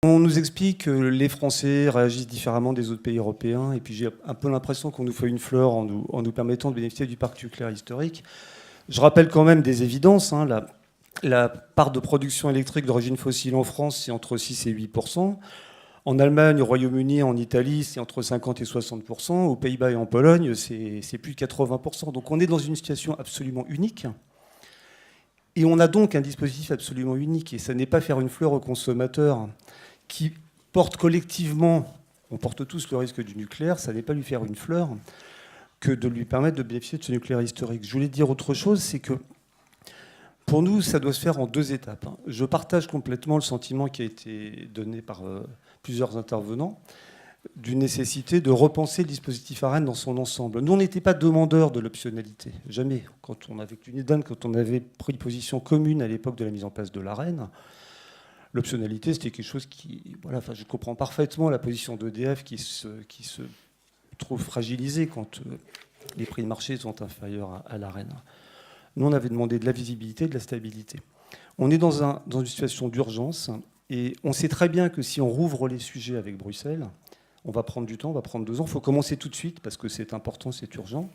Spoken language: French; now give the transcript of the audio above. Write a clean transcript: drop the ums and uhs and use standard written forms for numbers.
On nous explique que les Français réagissent différemment des autres pays européens, et puis j'ai un peu l'impression qu'on nous fait une fleur en nous permettant de bénéficier du parc nucléaire historique. Je rappelle quand même des évidences. La part de production électrique d'origine fossile en France, c'est entre 6 et 8%. En Allemagne, au Royaume-Uni, en Italie, c'est entre 50 et 60%. Aux Pays-Bas et en Pologne, c'est plus de 80%. Donc on est dans une situation absolument unique. Et on a donc un dispositif absolument unique. Et ça n'est pas faire une fleur aux consommateurs qui portent collectivement, on porte tous le risque du nucléaire, ça n'est pas lui faire une fleur que de lui permettre de bénéficier de ce nucléaire historique. Je voulais dire autre chose, c'est que pour nous, ça doit se faire en 2 étapes. Je partage complètement le sentiment qui a été donné par plusieurs intervenants d'une nécessité de repenser le dispositif ARENH dans son ensemble. Nous, on n'était pas demandeurs de l'optionnalité, jamais. Quand on avait l'UNIDAN, quand on avait pris position commune à l'époque de la mise en place de l'ARENH, l'optionnalité, c'était quelque chose qui... Voilà, enfin, je comprends parfaitement la position d'EDF qui se trouve fragilisée quand les prix de marché sont inférieurs à l'ARENH. Nous, on avait demandé de la visibilité, de la stabilité. On est dans une situation d'urgence et on sait très bien que si on rouvre les sujets avec Bruxelles, on va prendre du temps, on va prendre 2 ans. Il faut commencer tout de suite parce que c'est important, c'est urgent.